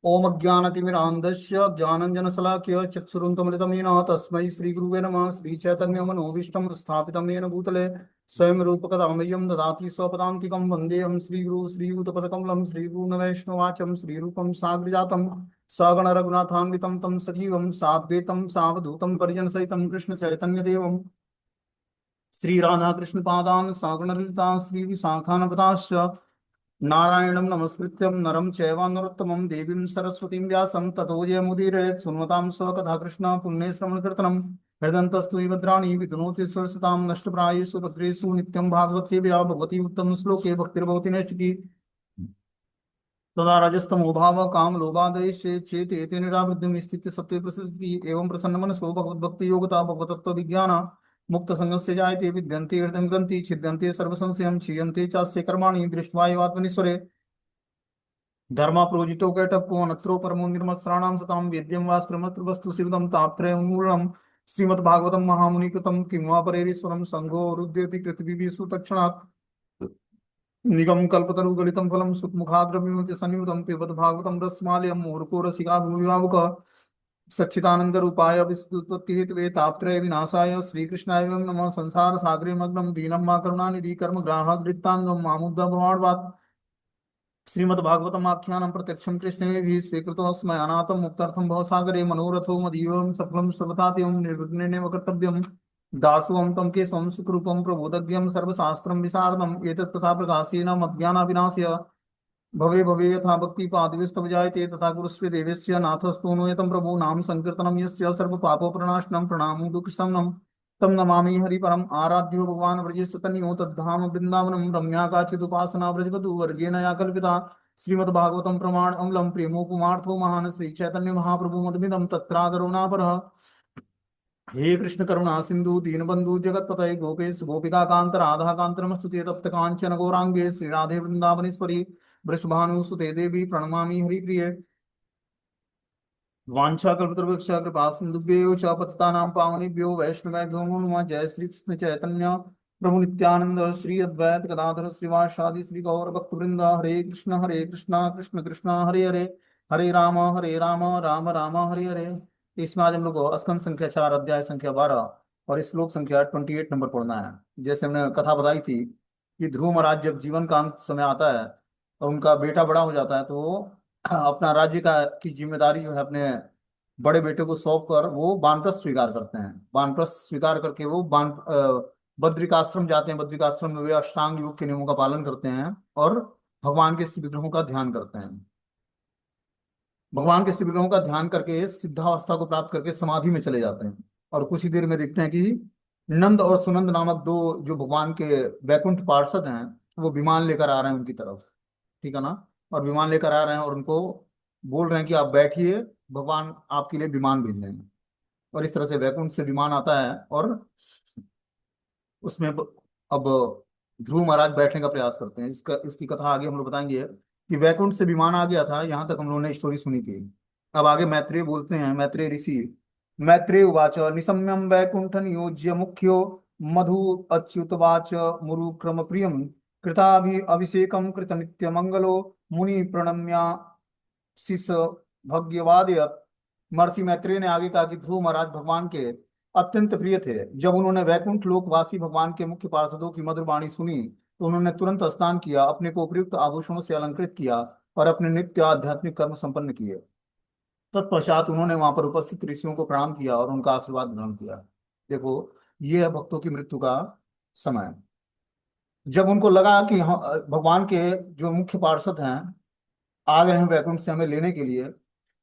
ओम अज्ञानतिमिरान्धस्य ज्ञानञ्जनशलाकया चक्षुरुन्मिलितं येन तस्मै श्रीगुरुवे नमः। श्रीचैतन्यमनोभीष्टं स्थापितं येन भूतले स्वयं रूपकदामह्यं ददाति स्वपदान्तिकं। वन्देऽहं श्रीगुरु श्रीयुतपदकमलं श्रीगुरून् श्रीरूपं साग्रजातं सगण रघुनाथान्वितं तं सजीवं साद्वैतं सावधूतं परिजनसहितं कृष्णचैतन्यदेवं श्रीराधाकृष्णपादान् सागणललिता श्रीविशाखान्विताश्च नारायणं नमस्कृत्यं नरं चैव नरोत्तमं देवीं सरस्वतीं व्यासं ततो जयमुदीरयेत्। सुन्वतां स्वकथा कृष्ण पुण्यश्रवणकीर्तनं हृदन्तस्तु हि भद्राणि वितनोति सुरसतां नष्टप्रायेषु भद्रेषु नित्यं भागवत सेव्या भगवती उत्तम श्लोके भक्तिर्भवति नैष्टिकी तदा रजस्तमो भाव काम लोभादेशे चेत एते निरावृत्तिं स्थित्य सत्त्वे प्रसिद्धि एवं प्रसन्नमनसो भगवद्भक्ति योगता भगवतत्व विज्ञान मुक्त संगस्य जायते विद्यन्ते हृदयं ग्रन्थि छिद्यन्ते सर्वसंशयं क्षीयन्ते चास्य कर्माणि दृष्ट्वा एव आत्मनीश्वरे धर्मा प्रोजितो कैटपको अनत्रो परमो निर्मस्राणां सतां वेद्यं वास्त्रमत्र वस्तु शिवदं तापत्रयं श्रीमद्भागवतं महामुनिकृतं किं वा परेरीश्वरं संघो रुद्यति पृथ्वीषु तत्क्षणात् निगम कल्पतरु गलितं फलं सुखमुखाद्रव्यमति संयुतं पिबत भागवतं रसमालयं मूर्खो रसिका भूमिभावुक सच्चिदानंद रूपाय विस्तुत्पत्ति हेतवे तापत्रय विनाशाय श्रीकृष्णाय वयं नमः। संसार सागरे मग्नं दीनं मा करुणानिधि कर्म ग्राहक वृत्तांगं मामुद्दा भवाड्वात् श्रीमद्भागवतमाख्यानं प्रत्यक्षं कृष्णे स्वीकृतो स्मय अनाथं मुक्तार्थं भवसागरे मनोरथो मदीयं सफलं सबतात्यं निर्विघ्नेनैव कर्तव्यम् दासोऽहं तं केशवं सुखरूपं प्रबोधव्यं सर्वशास्त्रं विशारदम् एतत् तथा प्रकाशेन मज्ञानाविनाशय भवे भवे यथा भक्तिपादविस्तव जायते तथा गुरुस्वे देवस्य नाथस्तु एतं प्रभो नाम संकीर्तनं यस्य सर्वपापप्रणाशनं प्रणामो दुःखशमनं तं नमामि हरिपरम् आराध्यो भगवान् व्रजेशतन्यो तद्धाम वृन्दावनं रम्या काचिदुपासना व्रजवधू वर्गेण या कल्पिता श्रीमद्भागवतं प्रमाण अम्लं प्रेमोपमार्थो महान् श्रीचैतन्य महाप्रभु मदमिदं तत्रादरो नापरः। हे कृष्ण करुणा सिंधु दीनबंधु जगतपतये गोपेश गोपिका कांत राधा कांत नमस्तुते तप्त कांचन गौरांगे श्रीराधे वृंदावनेश्वरी वृषभानुसुते देवी प्रणमामि हरिप्रिये वाञ्छाकल्पतरुभ्यश्च कृपा सिन्धुभ्यो च पतितानां पावनेभ्यो वैष्णवेभ्यो नमो नमः। जय श्री कृष्ण चैतन्य प्रभु नित्यानंद श्री अद्वैत गदाधर श्रीवासादि श्री गौर भक्तवृंद हरे कृष्ण कृष्ण कृष्ण हरे हरे हरे राम राम राम हरे हरे। इसमें आज हम लोग को स्कंद संख्या 4 अध्याय संख्या 12 और इस श्लोक संख्या 28 नंबर पढ़ना है। जैसे हमने कथा बताई थी कि ध्रुव महाराज जब जीवन का अंत समय आता है और उनका बेटा बड़ा हो जाता है तो वो अपना राज्य का की जिम्मेदारी जो है अपने बड़े बेटे को सौंप कर वो वानप्रस्थ स्वीकार करते हैं। वानप्रस्थ स्वीकार करके वो बद्रिकाश्रम जाते हैं। बद्रिकाश्रम में वे अष्टांग योग के नियमों का पालन करते हैं और भगवान के शिव विग्रहों का ध्यान करते हैं। भगवान के शिव विग्रहों का ध्यान करके सिद्धावस्था को प्राप्त करके समाधि में चले जाते हैं। और कुछ ही देर में देखते हैं कि नंद और सुनंद नामक दो जो भगवान के वैकुंठ पार्षद हैं वो विमान लेकर आ रहे हैं उनकी तरफ। ठीक है ना। और विमान लेकर आ रहे हैं और उनको बोल रहे हैं कि आप बैठिए, भगवान आपके लिए विमान भेज रहे हैं। और इस तरह से वैकुंठ से विमान आता है और उसमें अब ध्रुव महाराज बैठने का प्रयास करते हैं। इसकी कथा आगे हम लोग बताएंगे कि वैकुंठ से विमान आ गया था। यहाँ तक हम लोगों ने स्टोरी सुनी थी। अब आगे मैत्रेय बोलते हैं, मैत्रेय ऋषि। मैत्रेय उवाच निशम्यं वैकुंठ नियोज्य मुख्यो मधु अच्युतवाच मुरु क्रम प्रियम कृताभि अभिषेकम कृत नित्य मंगलो मुनि प्रणम्या शिष भग्यवादयत। महर्षि मैत्रेय ने आगे कहा कि ध्रुव महाराज भगवान के अत्यंत प्रिय थे। जब उन्होंने वैकुंठ लोकवासी भगवान के मुख्य पार्षदों की मधुर वाणी सुनी तो उन्होंने तुरंत स्नान किया, अपने को उपयुक्त आभूषणों से अलंकृत किया और अपने नित्य आध्यात्मिक कर्म संपन्न किए। तत्पश्चात उन्होंने वहां पर उपस्थित ऋषियों को प्रणाम किया और उनका आशीर्वाद ग्रहण किया। देखो, ये है भक्तों की मृत्यु का समय। जब उनको लगा कि भगवान के जो मुख्य पार्षद हैं आ गए हैं वैकुंठ से हमें लेने के लिए,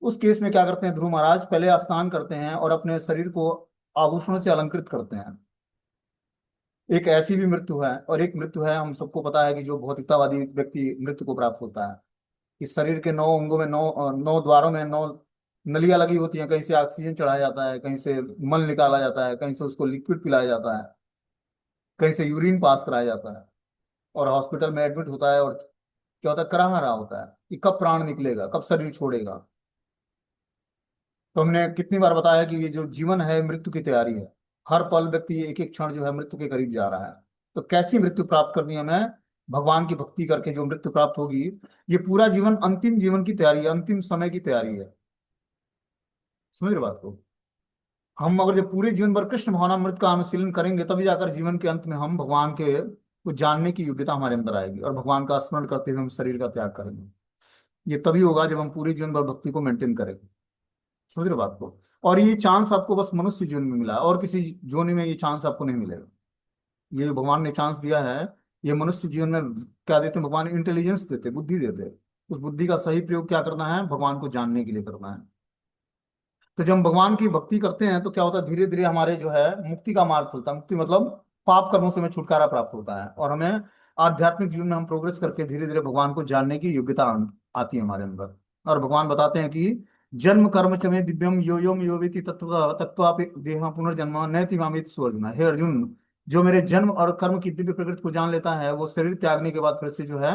उस केस में क्या करते हैं ध्रुव महाराज, पहले स्नान करते हैं और अपने शरीर को आभूषणों से अलंकृत करते हैं। एक ऐसी भी मृत्यु है और एक मृत्यु है हम सबको पता है कि जो भौतिकतावादी व्यक्ति मृत्यु को प्राप्त होता है। इस शरीर के 9 अंगों में 9 द्वारों में 9 नलियां लगी होती हैं। कहीं से ऑक्सीजन चढ़ाया जाता है, कहीं से मल निकाला जाता है, कहीं से उसको लिक्विड पिलाया जाता है, कहीं से यूरिन पास कराया जाता है और हॉस्पिटल में एडमिट होता है। और क्या होता है, कराह रहा होता है कि कब प्राण निकलेगा, कब शरीर छोड़ेगा। तो हमने कितनी बार बताया कि ये जो जीवन है मृत्यु की तैयारी है। हर पल व्यक्ति एक एक क्षण जो है मृत्यु के करीब जा रहा है। तो कैसी मृत्यु प्राप्त करनी है हमें, भगवान की भक्ति करके जो मृत्यु प्राप्त होगी, ये पूरा जीवन अंतिम जीवन की तैयारी है, अंतिम समय की तैयारी है। समझ रहे बात को? हम अगर जब पूरे जीवन भर कृष्ण भावनामृत का अनुशीलन करेंगे, तभी जाकर जीवन के अंत में हम भगवान के को जानने की योग्यता हमारे अंदर आएगी, और भगवान का स्मरण करते हुए हम शरीर का त्याग करेंगे। ये तभी होगा जब हम पूरे जीवन भर भक्ति को मेंटेन करेंगे। समझ रहे बात को? और ये चांस आपको बस मनुष्य जीवन में मिला है, और किसी जोनि में ये चांस आपको नहीं मिलेगा। ये जो भगवान ने चांस दिया है, ये मनुष्य जीवन में क्या देते हैं भगवान? इंटेलिजेंस देते, बुद्धि देते। उस बुद्धि का सही प्रयोग क्या करना है? भगवान को जानने के लिए करना है। तो जब हम भगवान की भक्ति करते हैं तो क्या होता है? धीरे धीरे हमारे जो है मुक्ति का मार्ग खुलता है। मुक्ति मतलब पाप कर्मों से हमें छुटकारा प्राप्त होता है, और हमें आध्यात्मिक जीवन में हम प्रोग्रेस करके धीरे धीरे भगवान को जानने की योग्यता आती है हमारे अंदर। और भगवान बताते हैं कि जन्म कर्म च मे दिव्यम यो योम यो वेति तत्व तत्वापि देह पुनर्जन्म नैति मामेति सुअर्जुन। हे अर्जुन, जो मेरे जन्म और कर्म की दिव्य प्रकृति को जान लेता है, वो शरीर त्यागने के बाद फिर से जो है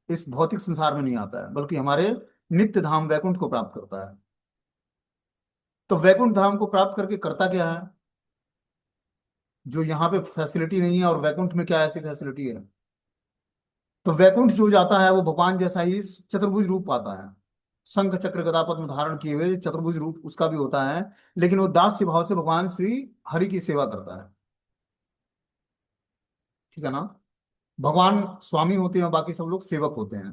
इस भौतिक संसार में नहीं आता है, बल्कि हमारे नित्य धाम वैकुंठ को प्राप्त करता है। तो वैकुंठ धाम को प्राप्त करके करता क्या है? जो यहाँ पे फैसिलिटी नहीं है, और वैकुंठ में क्या ऐसी फैसिलिटी है? तो वैकुंठ जो जाता है वो भगवान जैसा ही चतुर्भुज रूप पाता है। शंख चक्र गदा पद्म धारण किए हुए चतुर्भुज रूप उसका भी होता है, लेकिन वो दास्य भाव से भगवान श्री हरि की सेवा करता है। ठीक है ना? भगवान स्वामी होते हैं, बाकी सब लोग सेवक होते हैं।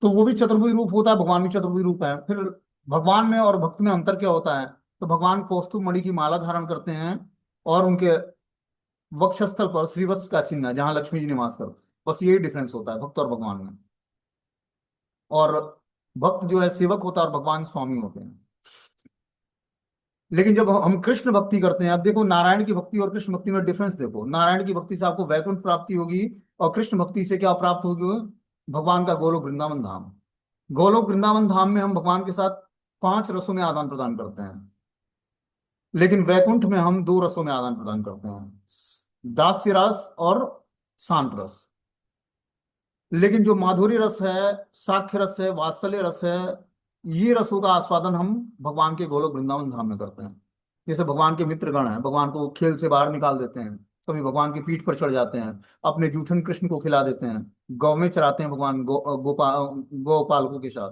तो वो भी चतुर्भुज रूप होता है, भगवान भी चतुर्भुज रूप है। फिर भगवान में और भक्त में अंतर क्या होता है? तो भगवान कौस्तुभ मणि की माला धारण करते हैं, और उनके वक्षस्थल पर श्रीवत्स का चिन्ह है, जहां लक्ष्मी जी निवास करते हैं। बस यही डिफरेंस होता है भक्त और भगवान में। और भक्त जो है सेवक होता है, और भगवान स्वामी होते हैं। लेकिन जब हम कृष्ण भक्ति करते हैं, अब देखो नारायण की भक्ति और कृष्ण भक्ति में डिफरेंस देखो। नारायण की भक्ति से आपको वैकुंठ प्राप्ति होगी, और कृष्ण भक्ति से क्या प्राप्त होगी? भगवान का गोलोक वृंदावन धाम। गोलोक वृंदावन धाम में हम भगवान के साथ 5 रसों में आदान प्रदान करते हैं, लेकिन वैकुंठ में हम 2 रसों में आदान प्रदान करते हैं, दास्य रस और शांत रस। लेकिन जो माधुर्य रस है, साक्ष्य रस है, वात्सल्य रस है, ये रसों का आस्वादन हम भगवान के गोलोक वृंदावन धाम में करते हैं। जैसे भगवान के मित्रगण हैं, भगवान को खेल से बाहर निकाल देते हैं, कभी भगवान की पीठ पर चढ़ जाते हैं, अपने जूठन कृष्ण को खिला देते हैं, गौ में चराते हैं भगवान गोपालकों के साथ।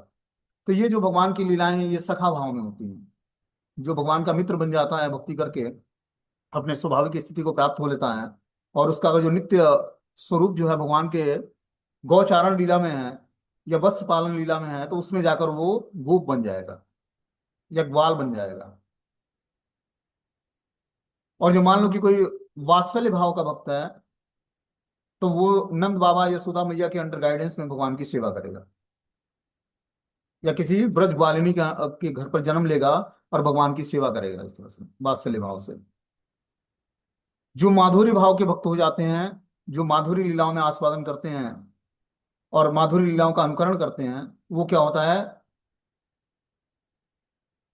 तो ये जो भगवान की लीलाएं हैं, ये सखा भाव में होती हैं। जो भगवान का मित्र बन जाता है भक्ति करके, अपने स्वाभाविक स्थिति को प्राप्त हो लेता है, और उसका जो नित्य स्वरूप जो है भगवान के गौचारण लीला में है, या वत्स पालन लीला में है, तो उसमें जाकर वो गोप बन जाएगा, या ग्वाल बन जाएगा। और जो मान लो कि कोई वात्सल्य भाव का भक्त है, तो वो नंद बाबा यशोदा मैया के अंडर गाइडेंस में भगवान की सेवा करेगा, या किसी ब्रज ग्वालिनी के घर पर जन्म लेगा और भगवान की सेवा करेगा, इस तरह से वात्सल्य भाव से। जो माधुर्य भाव के भक्त हो जाते हैं, जो माधुर्य लीलाओं में आस्वादन करते हैं और माधुर्य लीलाओं का अनुकरण करते हैं, वो क्या होता है?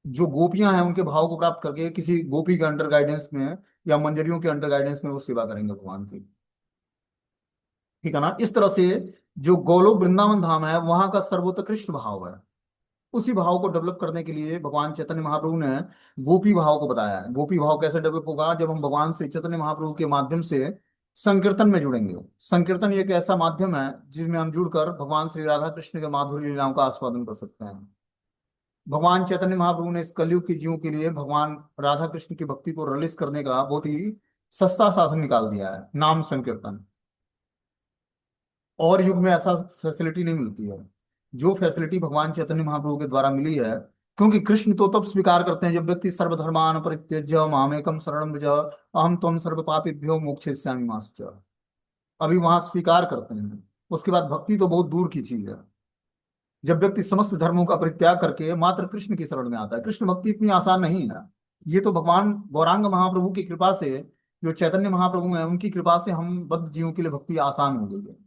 जो गोपियां हैं उनके भाव को प्राप्त करके किसी गोपी के अंडर गाइडेंस में, या मंजरियों के अंडर गाइडेंस में वो सेवा करेंगे भगवान की। ठीक है ना? इस तरह से जो गोलोक वृंदावन धाम है, वहां का सर्वोत्कृष्ट भाव है। उसी भाव को डेवलप करने के लिए भगवान चैतन्य महाप्रभु ने गोपी भाव को बताया है। गोपी भाव कैसे डेवलप होगा? जब हम भगवान श्री चैतन्य महाप्रभु के माध्यम से संकीर्तन में जुड़ेंगे। संकीर्तन एक ऐसा माध्यम है जिसमें हम जुड़कर भगवान श्री राधा कृष्ण के माधुर्य लीलाओं का आस्वादन कर सकते हैं। भगवान चैतन्य महाप्रभु ने इस कलयुग के जीवों के लिए भगवान राधा कृष्ण की भक्ति को रिलीज करने का बहुत ही सस्ता साधन निकाल दिया है, नाम संकीर्तन। और युग में ऐसा फैसिलिटी नहीं मिलती है जो फैसिलिटी भगवान चैतन्य महाप्रभु के द्वारा मिली है। क्योंकि कृष्ण तो तब स्वीकार करते हैं जब व्यक्ति सर्वधर्मान परित्यज्य मामेकम शरणं व्रज अहम त्वं सर्व पापेभ्यो मोक्षयिष्यामि मा शुचः। अभी वहां स्वीकार करते हैं, उसके बाद भक्ति तो बहुत दूर की चीज है। जब व्यक्ति समस्त धर्मों का परित्याग करके मात्र कृष्ण की शरण में आता है। कृष्ण भक्ति इतनी आसान नहीं है। ये तो भगवान गौरांग महाप्रभु की कृपा से, जो चैतन्य महाप्रभु हैं उनकी कृपा से हम बद्ध जीवों के लिए भक्ति आसान हो गई है।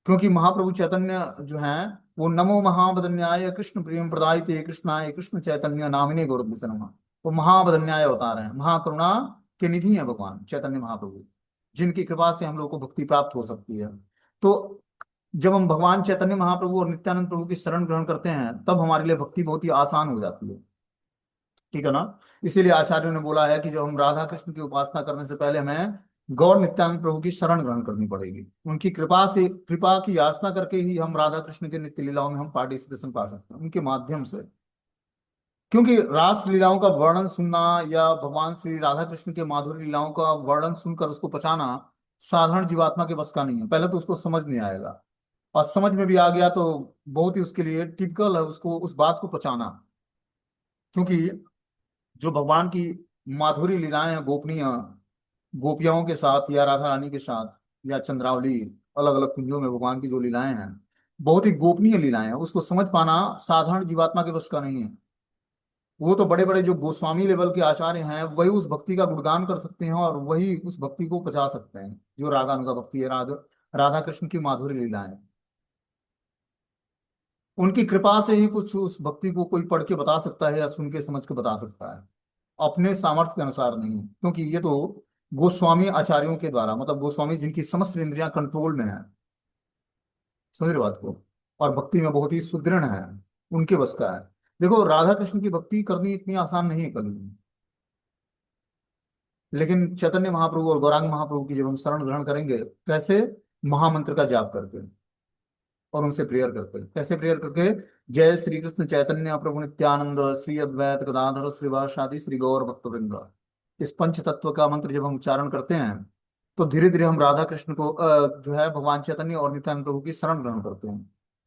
क्योंकि महाप्रभु चैतन्य जो हैं, वो नमो महाबदन्याय कृष्ण प्रेम प्रदायते कृष्णाय कृष्ण चैतन्य नामिने गौरव नमः। वो महाबदन्याय अवतार हैं, महाकरुणा के निधि हैं भगवान चैतन्य महाप्रभु, जिनकी कृपा से हम लोग को भक्ति प्राप्त हो सकती है। तो जब हम भगवान चैतन्य महाप्रभु और नित्यानंद प्रभु की शरण ग्रहण करते हैं, तब हमारे लिए भक्ति बहुत ही आसान हो जाती है। ठीक है ना। इसीलिए आचार्यों ने बोला है कि जब हम राधा कृष्ण की उपासना करने से पहले हमें गौर नित्यानंद प्रभु की शरण ग्रहण करनी पड़ेगी। उनकी कृपा से, कृपा की याचना करके ही हम राधा कृष्ण के नित्य लीलाओं में हम पार्टिसिपेशन पा सकते हैं उनके माध्यम से। क्योंकि रास लीलाओं का वर्णन सुनना या भगवान श्री राधा कृष्ण के माधुरी लीलाओं का वर्णन सुनकर उसको पचाना साधारण जीवात्मा के बस का नहीं है। पहले तो उसको समझ नहीं आएगा, और समझ में भी आ गया तो बहुत ही उसके लिए टिपिकल है उसको उस बात को पचाना। क्योंकि जो भगवान की माधुरी लीलाएं हैं, गोपनीय गोपियाओं के साथ या राधा रानी के साथ या चंद्रावली, अलग अलग कुंजों में भगवान की जो लीलाएं हैं, बहुत ही गोपनीय लीलाएं हैं, उसको समझ पाना साधारण जीवात्मा के वश का नहीं है। वो तो बड़े बड़े जो गोस्वामी लेवल के आचार्य हैं वही उस भक्ति का गुणगान कर सकते हैं और वही उस भक्ति को पचा सकते हैं, जो रागानुगा भक्ति है, राधा कृष्ण की माधुरी लीलाएं। उनकी कृपा से ही कुछ उस भक्ति को कोई पढ़ के बता सकता है या सुन के समझ के बता सकता है, अपने सामर्थ्य के अनुसार नहीं। क्योंकि ये तो गोस्वामी आचार्यों के द्वारा, मतलब गोस्वामी जिनकी समस्त इंद्रियां कंट्रोल में है, समझ रहे बात को, और भक्ति में बहुत ही सुदृढ़ है, उनके बस का है। देखो राधा कृष्ण की भक्ति करनी इतनी आसान नहीं है कभी भी। लेकिन चैतन्य महाप्रभु और गौरांग महाप्रभु की जब हम शरण ग्रहण करेंगे, कैसे? महामंत्र का जाप करके और उनसे प्रेयर करके। कैसे प्रेयर करके? जय श्री कृष्ण चैतन्य प्रभु नित्यानंद श्री अद्वैत गदाधर श्रीवासादि श्री गौर भक्तवृंद। इस पंच तत्व का मंत्र जब हम उच्चारण करते हैं तो धीरे धीरे हम राधा कृष्ण को जो है भगवान चैतन्य और नित्यानंद प्रभु की शरण ग्रहण करते हैं,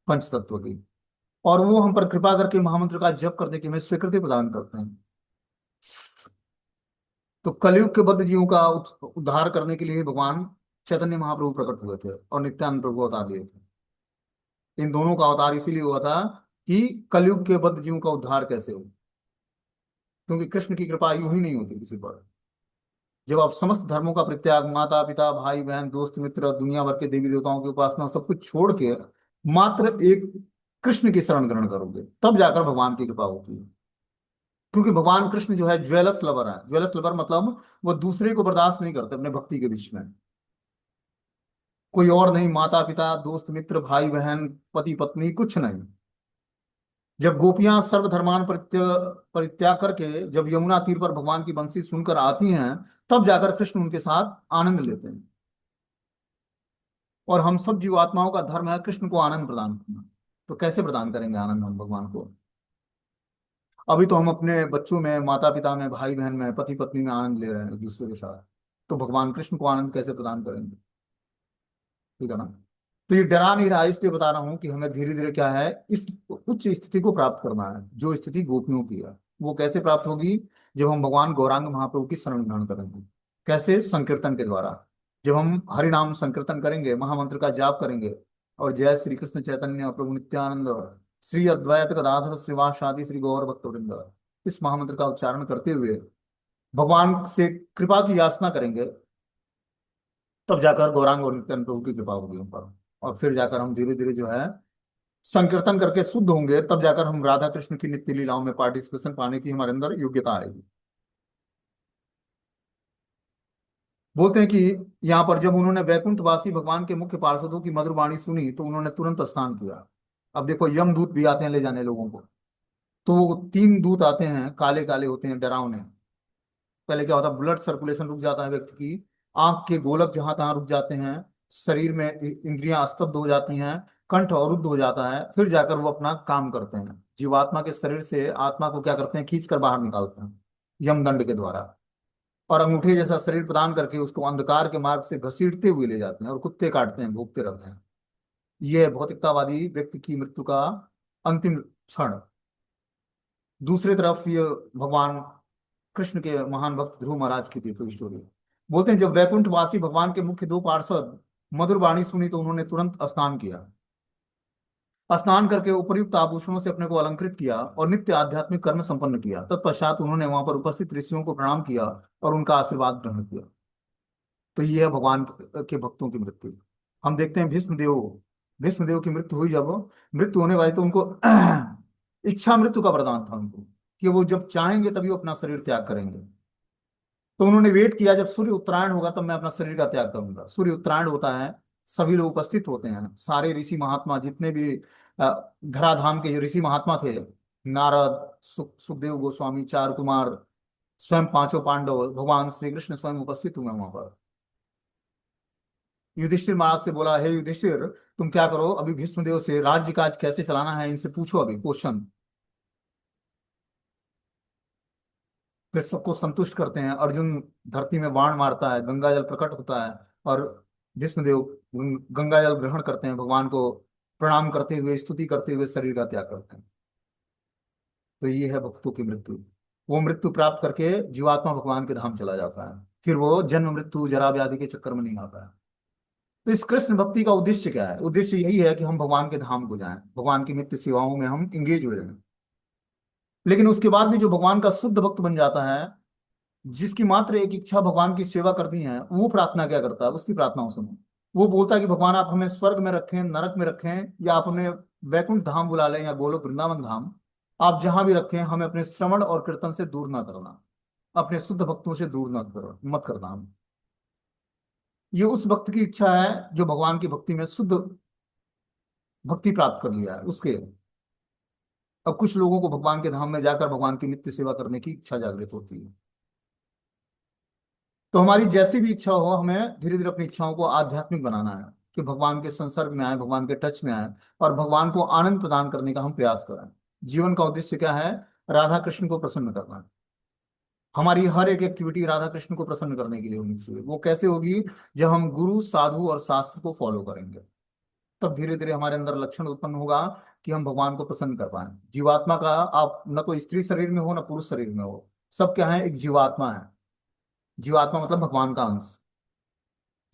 पंच तत्व की। और वो हम पर कृपा करके महामंत्र का जप करने की हमें स्वीकृति प्रदान करते हैं। तो कलयुग के बद्ध जीवों का उद्धार करने के लिए भगवान चैतन्य महाप्रभु प्रकट हुए थे और नित्यानंद प्रभु अवतार लिए थे। इन दोनों का अवतार इसीलिए हुआ था कि कलयुग के बद्ध जीवों का उद्धार कैसे हो। क्योंकि कृष्ण की कृपा यूं ही नहीं होती किसी पर। जब आप समस्त धर्मों का परित्याग, माता पिता भाई बहन दोस्त मित्र दुनिया भर के देवी देवताओं की उपासना सब कुछ छोड़ के मात्र एक कृष्ण की शरण ग्रहण करोगे, तब जाकर भगवान की कृपा होती है। क्योंकि भगवान कृष्ण जो है ज्वेलस लवर है। ज्वेलस लवर मतलब वो दूसरे को बर्दाश्त नहीं करते अपने भक्ति के बीच में। कोई और नहीं, माता पिता दोस्त मित्र भाई बहन पति पत्नी कुछ नहीं। जब गोपियां सर्वधर्मान परित्याग करके जब यमुना तीर पर भगवान की बंसी सुनकर आती हैं, तब जाकर कृष्ण उनके साथ आनंद लेते हैं। और हम सब जीवात्माओं का धर्म है कृष्ण को आनंद प्रदान करना। तो कैसे प्रदान करेंगे आनंद हम भगवान को? अभी तो हम अपने बच्चों में, माता पिता में, भाई बहन में, पति पत्नी में आनंद ले रहे हैं एक दूसरे के साथ। तो भगवान कृष्ण को आनंद कैसे प्रदान करेंगे? ठीक है ना। तो ये डरा नहीं रहा है, इसलिए बता रहा हूं कि हमें धीरे धीरे क्या है, इस उच्च स्थिति को प्राप्त करना है जो स्थिति गोपियों की है। वो कैसे प्राप्त होगी? जब हम भगवान गौरांग महाप्रभु की शरण ग्रहण करेंगे। कैसे? संकीर्तन के द्वारा। जब हम हरि नाम संकीर्तन करेंगे, महामंत्र का जाप करेंगे और जय श्री कृष्ण चैतन्य प्रभु नित्यानंद श्री अद्वैत गदाधर श्रीवासादि श्री गौर भक्तवृंद, इस महामंत्र का उच्चारण करते हुए भगवान से कृपा की याचना करेंगे, तब जाकर गौरांग और नित्यानंद प्रभु की कृपा होगी हम पर। और फिर जाकर हम धीरे धीरे जो है संकीर्तन करके शुद्ध होंगे, तब जाकर हम राधा कृष्ण की नित्य लीलाओं में पार्टिसिपेशन पाने की हमारे अंदर योग्यता आएगी। बोलते हैं कि यहाँ पर जब उन्होंने वैकुंठवासी भगवान के मुख्य पार्षदों की मधुर वाणी सुनी तो उन्होंने तुरंत स्नान किया। अब देखो यम दूत भी आते हैं ले जाने लोगों को। तो वो तीन दूत आते हैं, काले काले होते हैं, डरावने। पहले क्या होता है, ब्लड सर्कुलेशन रुक जाता है व्यक्ति की, आंख के गोलक जहां तहां रुक जाते हैं, शरीर में इंद्रियां स्तब्ध हो जाती हैं, कंठ अवरुद्ध हो जाता है, फिर जाकर वो अपना काम करते हैं। जीवात्मा के शरीर से आत्मा को क्या करते हैं, खींच कर बाहर निकालते हैं यमदंड के द्वारा। और अंगूठे जैसा शरीर प्रदान करके उसको अंधकार के मार्ग से घसीटते हुए ले जाते हैं और कुत्ते काटते हैं, भोगते रहते हैं। यह भौतिकतावादी व्यक्ति की मृत्यु का अंतिम क्षण। दूसरी तरफ ये भगवान कृष्ण के महान भक्त ध्रुव महाराज की थी तो स्टोरी। बोलते हैं जब वैकुंठ वासी भगवान के मुख्य दो पार्षद मधुर वाणी सुनी तो उन्होंने तुरंत स्नान किया। स्नान करके उपयुक्त आभूषणों से अपने को अलंकृत किया और नित्य आध्यात्मिक कर्म संपन्न किया। तत्पश्चात उन्होंने वहां पर उपस्थित ऋषियों को प्रणाम किया और उनका आशीर्वाद ग्रहण किया। तो ये है भगवान के भक्तों की मृत्यु। हम देखते हैं भीष्मदेव की मृत्यु हुई। जब मृत्यु होने वाली तो उनको इच्छा मृत्यु का वरदान था उनको, कि वो जब चाहेंगे तभी वो अपना शरीर त्याग करेंगे। तो उन्होंने वेट किया, जब सूर्य उत्तरायण होगा तब मैं अपना शरीर का त्याग करूंगा। सूर्य उत्तरायण होता है, सभी लोग उपस्थित होते हैं, सारे ऋषि महात्मा जितने भी धराधाम के ऋषि महात्मा थे नारद, सुखदेव गोस्वामी, चार कुमार, स्वयं पांचों पांडव, भगवान श्री कृष्ण स्वयं उपस्थित हुए वहां पर। युधिष्ठिर महाराज से बोला, हे युधिष्ठिर, तुम क्या करो, अभी भीष्मदेव से राज्य काज कैसे चलाना है इनसे पूछो अभी क्वेश्चन। फिर सबको संतुष्ट करते हैं। अर्जुन धरती में बाण मारता है, गंगा जल प्रकट होता है, और भीष्मदेव गंगा जल ग्रहण करते हैं, भगवान को प्रणाम करते हुए, स्तुति करते हुए शरीर का त्याग करते हैं। तो ये है भक्तों की मृत्यु। वो मृत्यु प्राप्त करके जीवात्मा भगवान के धाम चला जाता है, फिर वो जन्म मृत्यु जरा व्याधि के चक्कर में नहीं आता है। तो इस कृष्ण भक्ति का उद्देश्य क्या है? उद्देश्य यही है कि हम भगवान के धाम को जाएं, भगवान की नित्य सेवाओं में हम इंगेज हो जाएं। लेकिन उसके बाद भी जो भगवान का शुद्ध भक्त बन जाता है, जिसकी मात्र एक इच्छा भगवान की सेवा करनी है, वो प्रार्थना क्या करता है? उसकी प्रार्थना सुनो। वो बोलता है कि भगवान आप हमें स्वर्ग में रखें, नरक में रखें, या आप हमें वैकुंठ धाम बुला लें, या गोलोक वृंदावन धाम, आप जहां भी रखें, हमें अपने श्रवण और कीर्तन से दूर ना करना, अपने शुद्ध भक्तों से दूर मत करना हम। ये उस भक्त की इच्छा है जो भगवान की भक्ति में शुद्ध भक्ति प्राप्त कर लिया है उसके। अब कुछ लोगों को भगवान के धाम में जाकर भगवान की नित्य सेवा करने की इच्छा जागृत होती है। तो हमारी जैसी भी इच्छा हो, हमें धीरे धीरे अपनी इच्छाओं को आध्यात्मिक बनाना है, कि भगवान के संसर्ग में आए, भगवान के टच में आए, और भगवान को आनंद प्रदान करने का हम प्रयास करें। जीवन का उद्देश्य क्या है? राधा कृष्ण को प्रसन्न करना है। हमारी हर एक एक्टिविटी राधा कृष्ण को प्रसन्न करने के लिए होनी चाहिए। वो कैसे होगी? जब हम गुरु, साधु और शास्त्र को फॉलो करेंगे, तब धीरे धीरे हमारे अंदर लक्षण उत्पन्न होगा कि हम भगवान को प्रसन्न कर पाए। जीवात्मा का, आप न तो स्त्री शरीर में हो न पुरुष शरीर में हो, सब क्या है? एक जीवात्मा है। जीवात्मा मतलब भगवान का अंश,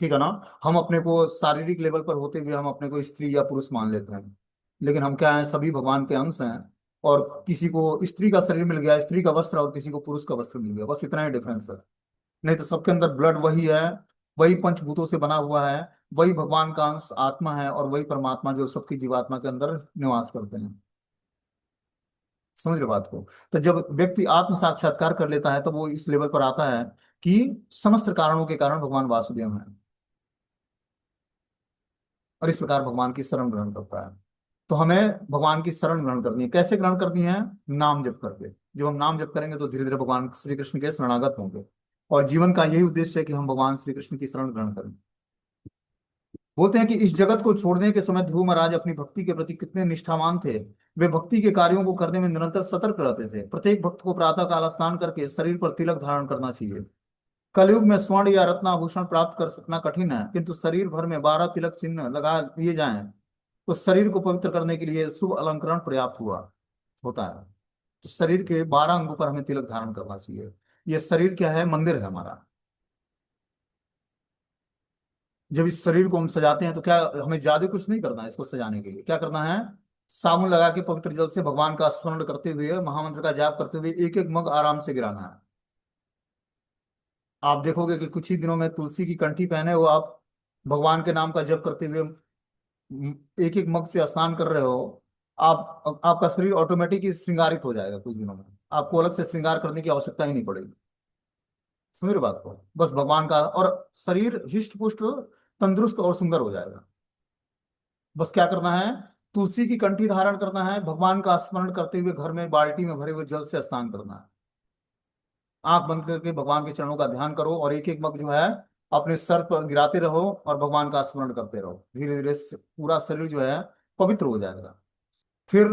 ठीक है ना? हम अपने को शारीरिक लेवल पर होते हुए हम अपने को स्त्री या पुरुष मान लेते हैं, लेकिन हम क्या हैं? सभी भगवान के अंश हैं। और किसी को स्त्री का शरीर मिल गया, स्त्री का वस्त्र, और किसी को पुरुष का वस्त्र मिल गया, बस इतना ही डिफरेंस है। नहीं तो सबके अंदर ब्लड वही है, वही पंचभूतों से बना हुआ है, वही भगवान का अंश आत्मा है, और वही परमात्मा जो सबकी जीवात्मा के अंदर निवास करते हैं। समझ रहे बात को? तो जब व्यक्ति आत्म साक्षात्कार कर लेता है, तो वो इस लेवल पर आता है कि समस्त कारणों के कारण भगवान वासुदेव हैं, और इस प्रकार भगवान की शरण ग्रहण करता है। तो हमें भगवान की शरण ग्रहण करनी है। कैसे ग्रहण करनी है? नाम जप करके। जब हम नाम जप करेंगे तो धीरे धीरे भगवान श्री कृष्ण के शरणागत होंगे। और जीवन का यही उद्देश्य है कि हम भगवान श्री कृष्ण की शरण ग्रहण करें। बोलते हैं कि इस जगत को छोड़ने के समय ध्रुव महाराज अपनी भक्ति के प्रति कितने निष्ठावान थे। वे भक्ति के कार्यों को करने में निरंतर सतर्क रहते थे। प्रत्येक भक्त को प्रातः काल स्नान करके शरीर पर तिलक धारण करना चाहिए। कलयुग में स्वर्ण या रत्नाभूषण प्राप्त कर सकना कठिन है, किंतु शरीर भर में 12 तिलक चिन्ह लगा लिए जाएं तो शरीर को पवित्र करने के लिए शुभ अलंकरण पर्याप्त हुआ होता है। तो शरीर के 12 अंगों पर हमें तिलक धारण करना चाहिए। ये शरीर क्या है? मंदिर है हमारा। जब इस शरीर को हम सजाते हैं तो क्या हमें ज्यादा कुछ नहीं करना है? इसको सजाने के लिए क्या करना है? साबुन लगा के पवित्र जल से भगवान का स्मरण करते हुए, महामंत्र का जाप करते हुए एक एक मग आराम से गिराना है। आप देखोगे कि कुछ ही दिनों में तुलसी की कंठी पहने हो आप, भगवान के नाम का जप करते हुए एक एक मग से स्नान कर रहे हो, आप आपका शरीर ऑटोमेटिक ही श्रृंगारित हो जाएगा। कुछ दिनों में आपको अलग से श्रृंगार करने की आवश्यकता ही नहीं पड़ेगी। समझ रहे बात को? बस भगवान का, और शरीर हिष्ट पुष्ट, तंदुरुस्त और सुंदर हो जाएगा। बस क्या करना है? तुलसी की कंठी धारण करना है, भगवान का स्मरण करते हुए घर में बाल्टी में भरे हुए जल से स्नान करना है। आंख बंद करके भगवान के चरणों का ध्यान करो, और एक एक मग जो है अपने सर पर गिराते रहो, और भगवान का स्मरण करते रहो। धीरे धीरे पूरा शरीर जो है पवित्र हो जाएगा। फिर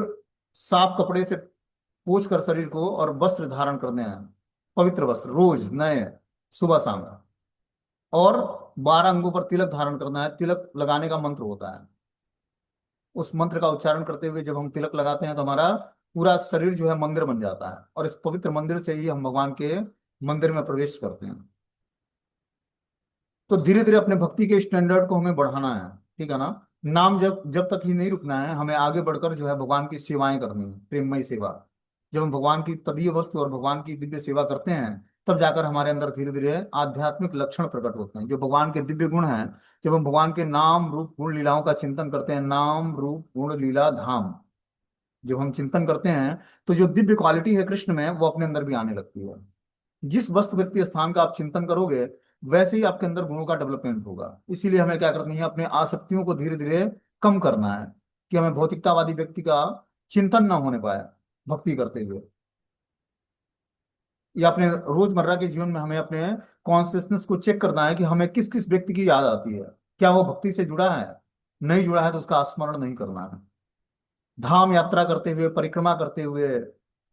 साफ कपड़े से पोंछ कर शरीर को, और वस्त्र धारण करने हैं, पवित्र वस्त्र रोज नए, सुबह शाम। और 12 अंगों पर तिलक धारण करना है। तिलक लगाने का मंत्र होता है, उस मंत्र का उच्चारण करते हुए जब हम तिलक लगाते हैं तो हमारा पूरा शरीर जो है मंदिर बन जाता है, और इस पवित्र मंदिर से ही हम भगवान के मंदिर में प्रवेश करते हैं। तो धीरे धीरे अपने भक्ति के स्टैंडर्ड को हमें बढ़ाना है, ठीक है ना? नाम जब जब तक ही नहीं रुकना है, हमें आगे बढ़कर जो है भगवान की सेवाएं करनी है, प्रेममय सेवा। जब हम भगवान की तदीय वस्तु और भगवान की दिव्य सेवा करते हैं, तब जाकर हमारे अंदर धीरे धीरे आध्यात्मिक लक्षण प्रकट होते हैं, जो भगवान के दिव्य गुण हैं। जब हम भगवान के नाम रूप गुण लीलाओं का चिंतन करते हैं, नाम रूप गुण लीला धाम जब हम चिंतन करते हैं, तो जो दिव्य क्वालिटी है कृष्ण में, वो अपने अंदर भी आने लगती है। जिस वस्तु व्यक्ति स्थान का आप चिंतन करोगे, वैसे ही आपके अंदर गुणों का डेवलपमेंट होगा। इसीलिए हमें क्या करनी है? अपने आसक्तियों को धीरे धीरे कम करना है, कि हमें भौतिकतावादी व्यक्ति का चिंतन ना होने पाए। भक्ति करते हुए, या अपने रोजमर्रा के जीवन में हमें अपने कॉन्शियसनेस को चेक करना है कि हमें किस किस व्यक्ति की याद आती है, क्या वो भक्ति से जुड़ा है, नहीं जुड़ा है तो उसका स्मरण नहीं करना है। धाम यात्रा करते हुए, परिक्रमा करते हुए,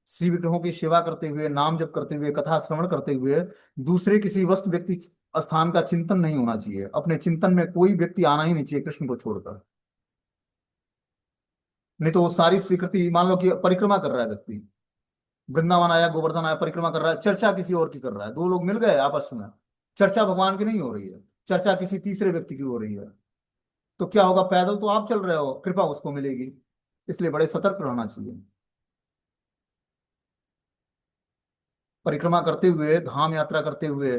श्री विग्रहों की सेवा करते हुए, नाम जप करते हुए, कथा श्रवण करते हुए दूसरे किसी वस्तु व्यक्ति स्थान का चिंतन नहीं होना चाहिए। अपने चिंतन में कोई व्यक्ति आना ही नहीं चाहिए कृष्ण को छोड़कर। नहीं तो वो सारी स्वीकृति, मान लो कि परिक्रमा कर रहा है व्यक्ति, वृंदावन आया, गोवर्धन आया, परिक्रमा कर रहा है, चर्चा किसी और की कर रहा है, दो लोग मिल गए आपस में, चर्चा भगवान की नहीं हो रही है, चर्चा किसी तीसरे व्यक्ति की हो रही है, तो क्या होगा? पैदल तो आप चल रहे हो, कृपा उसको मिलेगी। इसलिए बड़े सतर्क रहना चाहिए। परिक्रमा करते हुए, धाम यात्रा करते हुए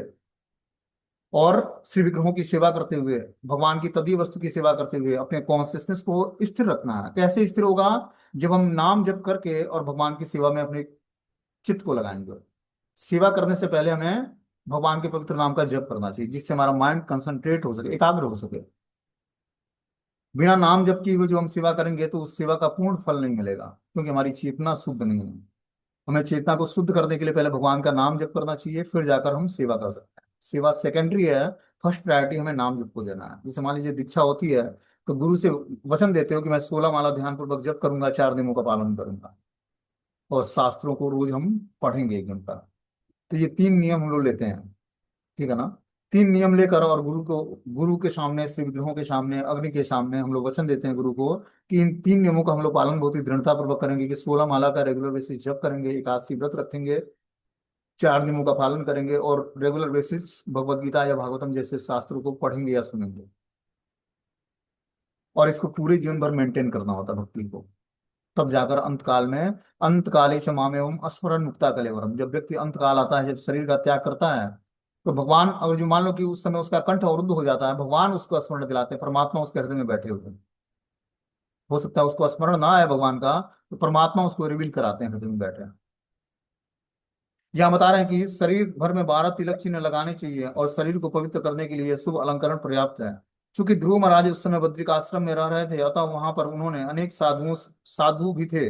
और श्री विग्रहों की सेवा करते हुए, भगवान की तदीय वस्तु की सेवा करते हुए अपने कॉन्सियसनेस को स्थिर रखना है। कैसे स्थिर होगा? जब हम नाम जप करके और भगवान की सेवा में अपने चित्त को लगाएंगे। सेवा करने से पहले हमें भगवान के पवित्र नाम का जप करना चाहिए, जिससे हमारा माइंड कंसंट्रेट हो सके, एकाग्र हो सके। बिना नाम जप किए हुए जो हम सेवा करेंगे तो उस सेवा का पूर्ण फल नहीं मिलेगा, क्योंकि हमारी चेतना शुद्ध नहीं है। हमें चेतना को शुद्ध करने के लिए पहले भगवान का नाम जप करना चाहिए, फिर जाकर हम सेवा कर सकते हैं। सेवा सेकेंडरी है, फर्स्ट प्रायोरिटी हमें नाम जप को देना है। जैसे मान लीजिए दीक्षा होती है, तो गुरु से वचन देते हो कि मैं 16 माला ध्यान पूर्वक जप करूंगा, 4 नियमों का पालन करूंगा, और शास्त्रों को रोज हम पढ़ेंगे 1 घंटा। तो ये 3 नियम हम लोग लेते हैं, ठीक है ना? 3 नियम लेकर और गुरु के सामने, श्री विग्रहों के सामने, अग्नि के सामने हम लोग वचन देते हैं गुरु को कि इन 3 नियमों का हम लोग पालन बहुत ही दृढ़ता पूर्वक करेंगे, कि 16 माला का रेगुलर बेसिस जप करेंगे, एकादशी व्रत रखेंगे, 4 नियमों का पालन करेंगे, और रेगुलर बेसिस भगवत गीता या भागवतम जैसे शास्त्रों को पढ़ेंगे या सुनेंगे। और इसको पूरे जीवन भर मेंटेन करना होता है भक्ति को। तब जाकर अंतकाल में, अंत काले च मामेवम अस्मरण मुक्ता कलेवरम, जब व्यक्ति अंतकाल आता है, जब शरीर का त्याग करता है, तो भगवान, और जो मान लो कि उस समय उसका कंठ अवरुद्ध हो जाता है, भगवान उसको स्मरण दिलाते हैं, परमात्मा उसके हृदय में बैठे हुए हैं। हो सकता है उसको स्मरण ना आए भगवान का, तो परमात्मा उसको रिवील कराते हैं हृदय में बैठे। यहाँ बता रहे हैं कि शरीर भर में 12 तिलक चिन्ह लगाने चाहिए, और शरीर को पवित्र करने के लिए शुभ अलंकरण पर्याप्त है। चूंकि ध्रुव महाराज उस समय बद्रिक आश्रम में रह रहे थे, अतः वहां पर उन्होंने अनेक साधु भी थे।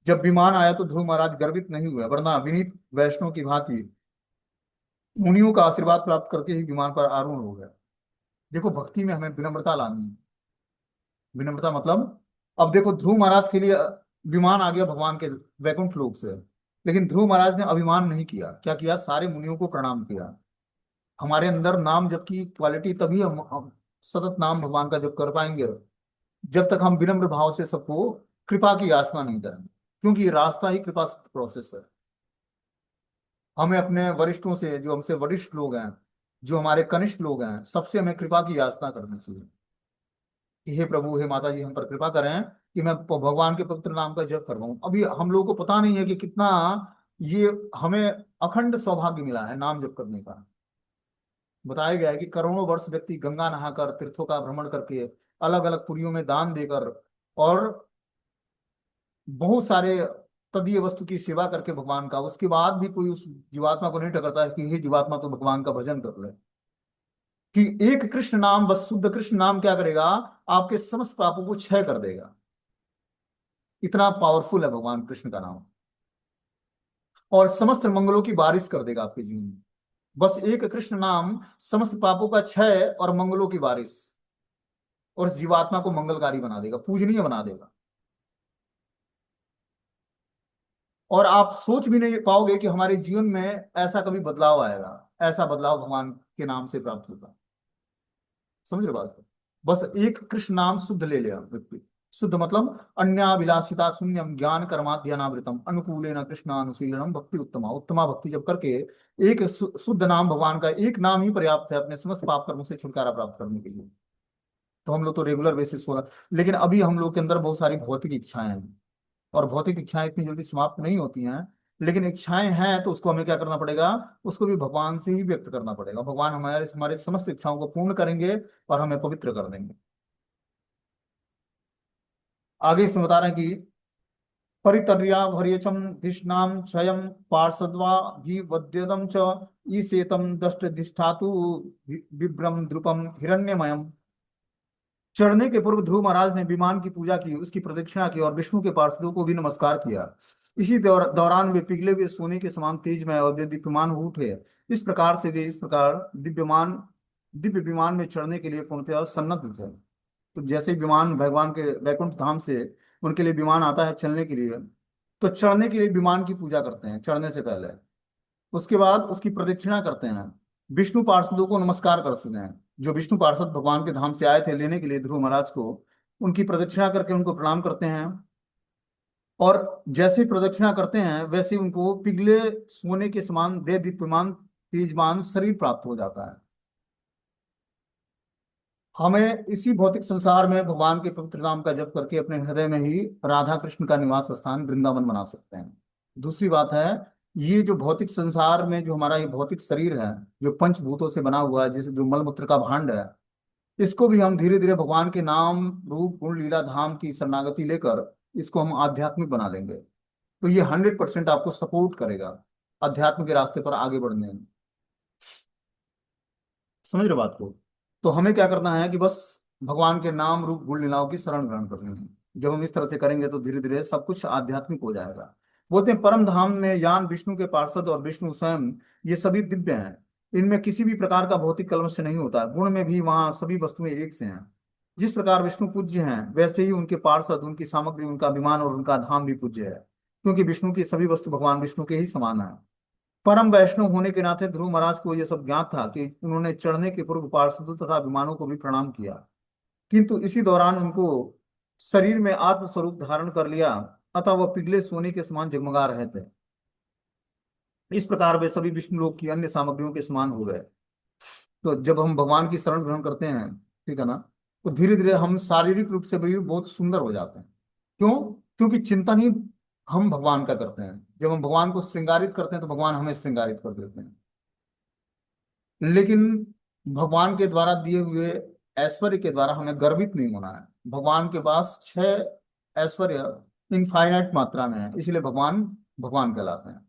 जब विमान आया तो ध्रुव महाराज गर्वित नहीं हुए, वरना विनीत वैष्णव की भांति मुनियों का आशीर्वाद प्राप्त करके ही विमान पर आरूढ़ हो गए। देखो, भक्ति में हमें विनम्रता लानी है। विनम्रता मतलब, अब देखो ध्रुव महाराज के लिए विमान आ गया भगवान के वैकुंठ लोक से, लेकिन ध्रुव महाराज ने अभिमान नहीं किया। क्या किया? सारे मुनियों को प्रणाम किया। हमारे अंदर नाम जप की क्वालिटी, तभी हम सतत नाम भगवान का जप कर पाएंगे, जब तक हम विनम्र भाव से सबको कृपा की याचना नहीं करेंगे, क्योंकि ये रास्ता ही कृपा प्रोसेस है। हमें अपने वरिष्ठों से, जो हमसे वरिष्ठ लोग हैं, जो हमारे कनिष्ठ लोग हैं, सबसे हमें कृपा की याचना करनी चाहिए कि हे प्रभु, हे माता जी, हम पर कृपा करें कि मैं भगवान के पवित्र नाम का जप कर रहा हूँ। अभी हम लोगों को पता नहीं है कि कितना ये हमें अखंड सौभाग्य मिला है नाम जप करने का। बताया गया है कि करोड़ों वर्ष व्यक्ति गंगा नहाकर, तीर्थों का भ्रमण करके, अलग अलग पुरियों में दान देकर, और बहुत सारे तदीय वस्तु की सेवा करके भगवान का, उसके बाद भी कोई उस जीवात्मा को नहीं टकरता है कि हे जीवात्मा तो भगवान का भजन कर ले। कि एक कृष्ण नाम, बस शुद्ध कृष्ण नाम क्या करेगा? आपके समस्त पापों को क्षय कर देगा। इतना पावरफुल है भगवान कृष्ण का नाम, और समस्त मंगलों की बारिश कर देगा आपके जीवन में। बस एक कृष्ण नाम समस्त पापों का क्षय और मंगलों की बारिश, और इस जीवात्मा को मंगलकारी बना देगा, पूजनीय बना देगा। और आप सोच भी नहीं पाओगे कि हमारे जीवन में ऐसा कभी बदलाव आएगा। ऐसा बदलाव भगवान के नाम से प्राप्त होगा। समझ रहे बात को? बस एक कृष्ण नाम शुद्ध ले लिया व्यक्ति। शुद्ध मतलब अन्याभिलाषिता शून्यम ज्ञान कर्माद्यानावृतम अनुकूलेन कृष्णानुशीलनम भक्ति उत्तमा। उत्तमा भक्ति जब करके, एक शुद्ध नाम, भगवान का एक नाम ही पर्याप्त है अपने समस्त पाप कर्मों से छुटकारा प्राप्त करने के लिए। तो हम लोग तो रेगुलर बेसिस हो रहा, लेकिन अभी हम लोग के अंदर बहुत सारी भौतिक इच्छाएं हैं, और भौतिक इच्छाएं इतनी जल्दी समाप्त नहीं होती हैं। लेकिन इच्छाएं हैं तो उसको हमें क्या करना पड़ेगा? उसको भी भगवान से ही व्यक्त करना पड़ेगा। भगवान हमारे हमारे समस्त इच्छाओं को पूर्ण करेंगे और हमें पवित्र कर देंगे। आगे इसमें बता रहे हैं कि परितर्या भर्यचम धिष्णाम क्षयम पार्षद्वा विवद्यदम च ईसेतम दष्ट धिष्ठातु विभ्रम द्रुपम हिरण्यमयम। चढ़ने के पूर्व ध्रुव महाराज ने विमान की पूजा की, उसकी प्रदक्षिणा की, और विष्णु के पार्षदों को भी नमस्कार किया। इसी दौरान वे पिघले हुए सोने के समान तेजमय और दीप्यमान हो उठे। इस प्रकार से वे इस प्रकार दिव्य विमान में चढ़ने के लिए पूर्णतः सन्नद्ध थे। तो जैसे ही विमान भगवान के वैकुंठ धाम से उनके लिए विमान आता है चलने के लिए, तो चढ़ने के लिए विमान की पूजा करते हैं चढ़ने से पहले। उसके बाद उसकी प्रदक्षिणा करते हैं, विष्णु पार्षदों को नमस्कार करते हैं। जो विष्णु पार्षद भगवान के धाम से आए थे लेने के लिए ध्रुव महाराज को, उनकी प्रदक्षिणा करके उनको प्रणाम करते हैं। और जैसे ही प्रदक्षिणा करते हैं वैसे ही उनको पिघले सोने के समान दे दीप्यमान तेजमान शरीर प्राप्त हो जाता है। हमें इसी भौतिक संसार में भगवान के पवित्र नाम का जप करके अपने हृदय में ही राधा कृष्ण का निवास स्थान वृंदावन बना सकते हैं। दूसरी बात है, ये जो भौतिक संसार में जो हमारा ये भौतिक शरीर है, जो पंचभूतों से बना हुआ है, जैसे जो मलमूत्र का भांड है, इसको भी हम धीरे धीरे भगवान के नाम रूप गुण लीला धाम की शरणागति लेकर इसको हम आध्यात्मिक बना लेंगे। तो ये 100% आपको सपोर्ट करेगा अध्यात्म के रास्ते पर आगे बढ़ने में। समझ रहे बात को? तो हमें क्या करना है कि बस भगवान के नाम रूप गुण लीलाओं की शरण ग्रहण करनी है। जब हम इस तरह से करेंगे तो धीरे धीरे सब कुछ आध्यात्मिक हो जाएगा। बोलते हैं परम धाम में यान विष्णु के पार्षद और विष्णु स्वयं, ये सभी दिव्य हैं। इनमें किसी भी प्रकार का भौतिक कलमश नहीं होता। गुण में भी वहाँ सभी वस्तुएं एक से हैं। जिस प्रकार विष्णु पूज्य हैं वैसे ही उनके पार्षद, उनकी सामग्री, उनका विमान और उनका धाम भी पूज्य है, क्योंकि विष्णु की सभी वस्तु भगवान विष्णु के ही समान है। परम वैष्णव होने के नाते ध्रुव महाराज को यह सब ज्ञात था कि उन्होंने चढ़ने के पूर्व पार्षदों तथा विमानों को भी प्रणाम किया, किंतु इसी दौरान उनको शरीर में आत्मस्वरूप धारण कर लिया, अतः वह पिघले सोने के समान जगमगा रहे थे। इस प्रकार वे सभी विष्णु लोक की अन्य सामग्रियों के समान हो गए। तो जब हम भगवान की शरण ग्रहण करते हैं, ठीक है ना, तो धीरे धीरे हम शारीरिक रूप से भी बहुत सुंदर हो जाते हैं। क्यों? क्योंकि चिंतन ही हम भगवान का करते हैं। जब हम भगवान को श्रृंगारित करते हैं तो भगवान हमें श्रृंगारित कर देते हैं। लेकिन भगवान के द्वारा दिए हुए ऐश्वर्य के द्वारा हमें गर्वित नहीं होना है। भगवान के पास 6 ऐश्वर्य इनफाइनाइट मात्रा में है, इसलिए भगवान भगवान कहलाते हैं।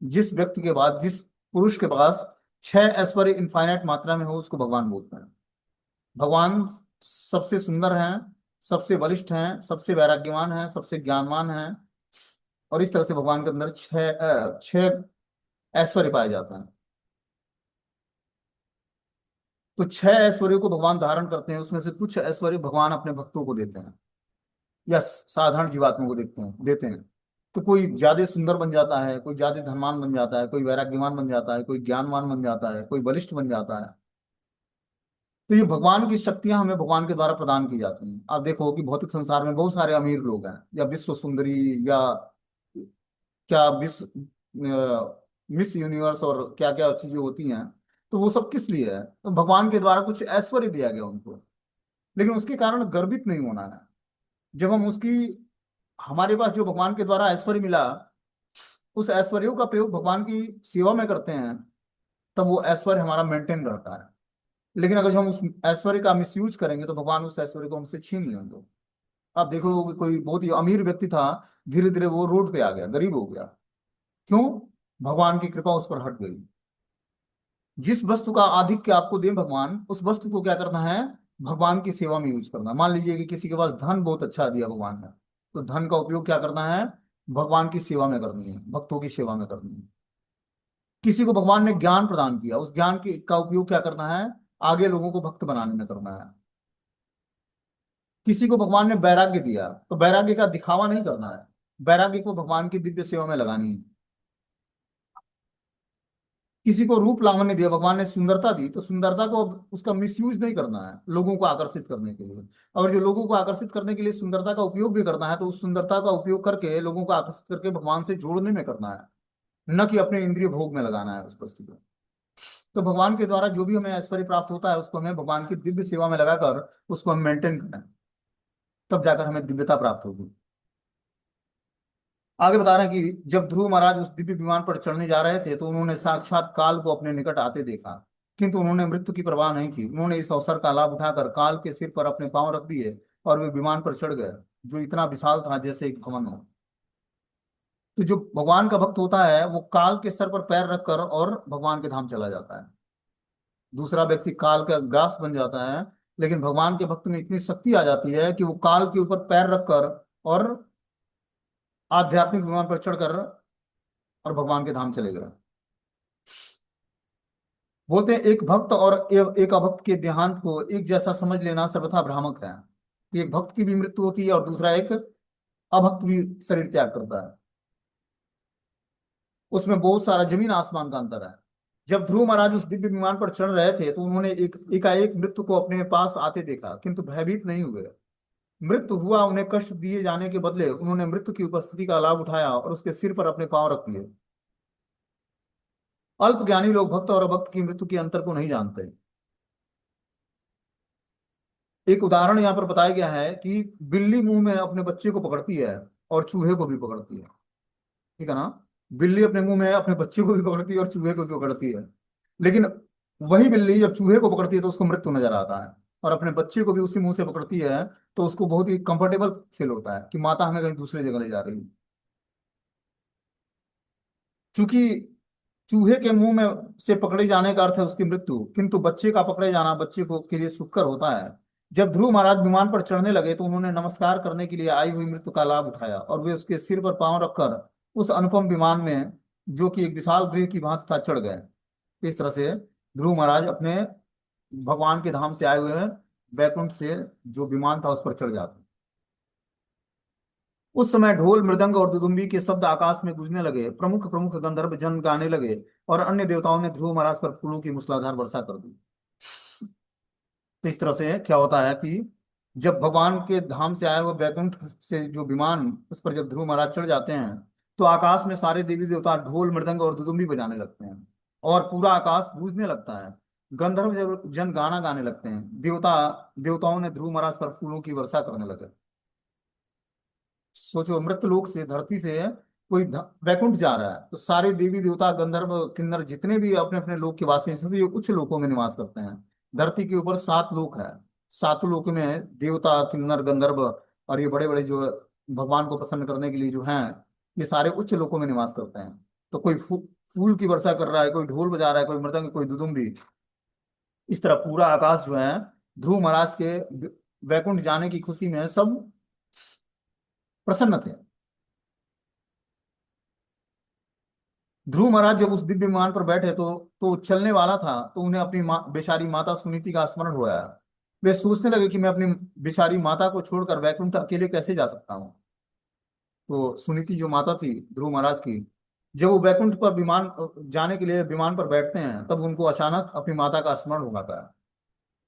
जिस व्यक्ति के पास, जिस पुरुष के पास 6 ऐश्वर्य इनफाइनाइट मात्रा में हो, उसको भगवान बोलते हैं। भगवान सबसे सुंदर हैं, सबसे बलिष्ठ हैं, सबसे वैराग्यवान हैं, सबसे ज्ञानवान हैं। और इस तरह से भगवान के अंदर 6 ऐश्वर्य पाए जाते हैं। तो 6 ऐश्वर्यों को भगवान धारण करते हैं। उसमें से कुछ ऐश्वर्य भगवान अपने भक्तों को देते हैं या साधारण जीवात्मा को देते हैं। तो कोई ज्यादा सुंदर बन जाता है, कोई ज्यादा धनवान बन जाता है, कोई वैराग्यवान बन जाता है, कोई ज्ञानवान बन जाता है, कोई बलिष्ठ बन जाता है। तो ये भगवान की शक्तियां हमें भगवान के द्वारा प्रदान की जाती हैं। आप देखो कि भौतिक संसार में बहुत सारे अमीर लोग हैं, या विश्व सुंदरी, या क्या विश्व मिस यूनिवर्स और क्या क्या चीजें होती हैं। तो वो सब किस लिए है? तो भगवान के द्वारा कुछ ऐश्वर्य दिया गया उनको। लेकिन उसके कारण गर्वित नहीं होना है। जब हम उसकी, हमारे पास जो भगवान के द्वारा ऐश्वर्य मिला, उस ऐश्वर्यों का प्रयोग भगवान की सेवा में करते हैं, तब वो ऐश्वर्य हमारा मेंटेन रहता है। लेकिन अगर जो हम उस ऐश्वर्य का मिसयूज करेंगे तो भगवान उस ऐश्वर्य को हमसे छीन लेंगे। आप देखो कि कोई बहुत ही अमीर व्यक्ति था, धीरे धीरे वो रोड पे आ गया, गरीब हो गया। क्यों? भगवान की कृपा उस पर हट गई। जिस वस्तु का आधिक्य आपको दे भगवान, उस वस्तु को क्या करना है? भगवान की सेवा में यूज करना। मान लीजिए कि किसी के पास धन बहुत अच्छा दिया भगवान ने, तो धन का उपयोग क्या करना है? भगवान की सेवा में करनी है, भक्तों की सेवा में करनी है। किसी को भगवान ने ज्ञान प्रदान किया, उस ज्ञान की का उपयोग क्या करना है? आगे लोगों को भक्त बनाने में करना है। किसी को भगवान ने वैराग्य दिया, तो वैराग्य का दिखावा नहीं करना है, वैराग्य को भगवान की दिव्य सेवा में लगानी है। किसी को रूप लावण्य दिया, भगवान ने सुंदरता दी, तो सुंदरता को अब उसका मिसयूज नहीं करना है लोगों को आकर्षित करने के लिए। और जो लोगों को आकर्षित करने के लिए सुंदरता का उपयोग भी करना है, तो उस सुंदरता का उपयोग करके लोगों को आकर्षित करके भगवान से जोड़ने में करना है, न कि अपने इंद्रिय भोग में लगाना है उस वस्तु को। तो भगवान के द्वारा जो भी हमें ऐश्वर्य प्राप्त होता है, उसको हमें भगवान की दिव्य सेवा में लगाकर उसको हम मेंटेन करें, तब जाकर हमें दिव्यता प्राप्त होगी। आगे बता रहे हैं कि जब ध्रुव महाराज उस दिव्य विमान पर चढ़ने जा रहे थे, तो उन्होंने साक्षात काल को अपने निकट आते देखा, किंतु उन्होंने मृत्यु की परवाह नहीं की। उन्होंने इस अवसर का लाभ उठाकर काल के सिर पर अपने पांव रख दिए और वे विमान पर चढ़ गए, जो इतना विशाल था जैसे एक भवन हो। तो जो भगवान का भक्त होता है, वो काल के सर पर पैर रखकर और भगवान के धाम चला जाता है। दूसरा व्यक्ति काल का ग्रास बन जाता है, लेकिन भगवान के भक्त में इतनी शक्ति आ जाती है कि वो काल के ऊपर पैर रखकर और आध्यात्मिक विमान पर चढ़कर और भगवान के धाम चले गए। बोलते हैं एक भक्त और एक अभक्त के देहांत को एक जैसा समझ लेना सर्वथा भ्रामक है। कि एक भक्त की भी मृत्यु होती है और दूसरा एक अभक्त भी शरीर त्याग करता है। उसमें बहुत सारा जमीन आसमान का अंतर है। जब ध्रुव महाराज उस दिव्य विमान पर चढ़ रहे थे तो उन्होंने एक एकाएक मृत्यु को अपने पास आते देखा, किंतु भयभीत नहीं हुए। मृत्यु हुआ, उन्हें कष्ट दिए जाने के बदले उन्होंने मृत्यु की उपस्थिति का लाभ उठाया और उसके सिर पर अपने पांव रख दिए। अल्प ज्ञानी लोग भक्त और अभक्त की मृत्यु के अंतर को नहीं जानते। एक उदाहरण यहाँ पर बताया गया है कि बिल्ली मुंह में अपने बच्चे को पकड़ती है और चूहे को भी पकड़ती है। ठीक है ना। बिल्ली अपने मुंह में अपने बच्चे को भी पकड़ती है और चूहे को भी पकड़ती है। लेकिन वही बिल्ली जब चूहे को पकड़ती है तो उसको मृत्यु नजर आता है, और अपने बच्चे को भी उसी मुंह से पकड़ती है तो उसको बहुत ही कंफर्टेबल फील होता है कि माता हमें कहीं दूसरी जगह ले जा रही है। क्योंकि चूहे के मुंह में से पकड़े जाने का अर्थ है उसकी मृत्यु, किंतु बच्चे का पकड़े जाना बच्चे को के लिए सुखकर होता है। जब ध्रुव महाराज विमान पर चढ़ने लगे तो उन्होंने नमस्कार करने के लिए आई हुई मृत्यु का लाभ उठाया और वे उसके सिर पर पांव रखकर उस अनुपम विमान में, जो कि एक विशाल गृह की भांति था, चढ़ गए। इस तरह से ध्रुव महाराज अपने भगवान के धाम से आए हुए हैं, वैकुंठ से जो विमान था उस पर चढ़ जाते। उस समय ढोल मृदंग और दुदुम्बी के शब्द आकाश में गूंजने लगे, प्रमुख प्रमुख गंधर्व जन गाने लगे और अन्य देवताओं ने ध्रुव महाराज पर फूलों की मूसलाधार वर्षा कर दी। तो इस तरह से क्या होता है कि जब भगवान के धाम से आए हुए वैकुंठ से जो विमान उस पर जब ध्रुव महाराज चढ़ जाते हैं तो आकाश में सारे देवी देवता ढोल मृदंग और दुदुम्बी बजाने लगते हैं और पूरा आकाश गूंजने लगता है। गंधर्व जन गाना गाने लगते हैं, देवताओं ने ध्रुव महाराज पर फूलों की वर्षा करने लगे। सोचो, मृत लोक से, धरती से कोई वैकुंठ जा रहा है तो सारे देवी देवता गंधर्व किन्नर जितने भी अपने अपने लोक के वासी हैं सभी उच्च लोकों में निवास करते हैं। धरती के ऊपर 7 लोक है। 7 लोक में देवता किन्नर गंधर्व और ये बड़े बड़े जो भगवान को प्रसन्न करने के लिए जो हैं, ये सारे उच्च लोकों में निवास करते हैं। तो कोई फूल की वर्षा कर रहा है, कोई ढोल बजा रहा है, कोई मृदंग, कोई दुदुम्बी। इस तरह पूरा आकाश जो है ध्रुव महाराज के वैकुंठ जाने की खुशी में सब प्रसन्न थे। ध्रुव महाराज जब उस दिव्य विमान पर बैठे तो चलने वाला था तो उन्हें अपनी बेचारी माता सुनीति का स्मरण हुआ। वे सोचने लगे कि मैं अपनी बेचारी माता को छोड़कर वैकुंठ अकेले कैसे जा सकता हूँ। तो सुनीति जो माता थी ध्रुव महाराज की, जब वो वैकुंठ पर विमान जाने के लिए विमान पर बैठते हैं तब उनको अचानक अपनी माता का स्मरण हो जाता है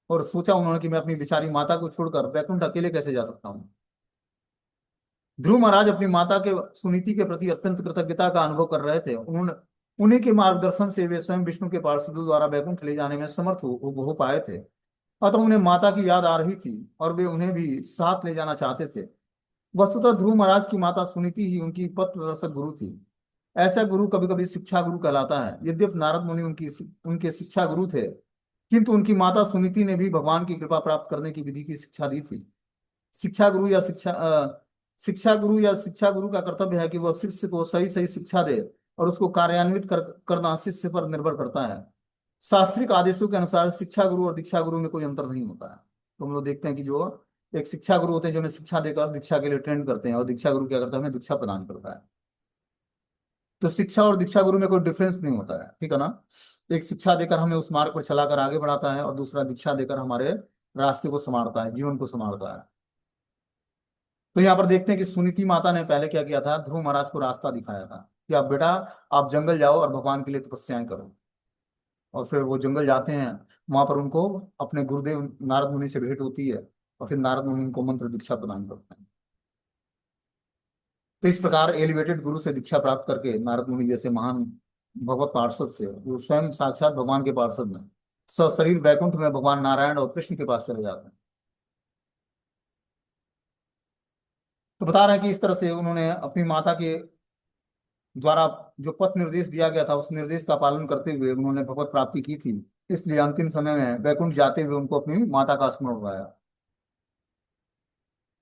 और सोचा उन्होंने कि मैं अपनी बेचारी माता को छोड़कर वैकुंठ अकेले कैसे जा सकता हूँ। ध्रुव महाराज अपनी माता के सुनीति के प्रति अत्यंत कृतज्ञता का अनुभव कर रहे थे। उन्होंने उन्हीं के मार्गदर्शन से वे स्वयं विष्णु के पार्षदों द्वारा वैकुंठ ले जाने में समर्थ हो पाए थे। अतः उन्हें माता की याद आ रही थी और वे उन्हें भी साथ ले जाना चाहते थे। वस्तुतः ध्रुव महाराज की माता सुनीति ही उनकी पथ प्रदर्शक गुरु थी। ऐसा गुरु कभी कभी शिक्षा गुरु कहलाता है। यद्यपि नारद मुनि उनके शिक्षा गुरु थे, किंतु उनकी माता सुनीति ने भी भगवान की कृपा प्राप्त करने की विधि की शिक्षा दी थी। शिक्षा गुरु या शिक्षा गुरु का कर्तव्य है कि वह शिष्य को सही सही शिक्षा दे और उसको कार्यान्वित करना शिष्य पर निर्भर करता है। शास्त्रिक आदेशों के अनुसार शिक्षा गुरु और दीक्षा गुरु में कोई अंतर नहीं होता है। तो हम लोग देखते हैं कि जो एक शिक्षा गुरु होते हैं जो हमें शिक्षा देकर दीक्षा के लिए ट्रेंड करते हैं, और दीक्षा गुरु क्या करता है, हमें दीक्षा प्रदान करता है। तो शिक्षा और दीक्षा गुरु में कोई डिफरेंस नहीं होता है। ठीक है ना। एक शिक्षा देकर हमें उस मार्ग पर चलाकर आगे बढ़ाता है और दूसरा दीक्षा देकर हमारे रास्ते को संवारता है, जीवन को संवारता है। तो यहाँ पर देखते हैं कि सुनीति माता ने पहले क्या किया था, ध्रुव महाराज को रास्ता दिखाया था कि आप बेटा, आप जंगल जाओ और भगवान के लिए तपस्याएं करो। और फिर वो जंगल जाते हैं, वहां पर उनको अपने गुरुदेव नारद मुनि से भेंट होती है और फिर नारद मुनि उनको मंत्र दीक्षा प्रदान करते हैं। तो इस प्रकार एलिवेटेड गुरु से दीक्षा प्राप्त करके नारद मुनि जैसे महान भगवत पार्षद से वो स्वयं साक्षात भगवान के पार्षद में सशरीर वैकुंठ में भगवान नारायण और कृष्ण के पास चले जाते हैं। तो बता रहे हैं कि इस तरह से उन्होंने अपनी माता के द्वारा जो पथ निर्देश दिया गया था उस निर्देश का पालन करते हुए उन्होंने भगवत प्राप्ति की थी। इसलिए अंतिम समय में वैकुंठ जाते हुए उनको अपनी माता का स्मरण हुआ।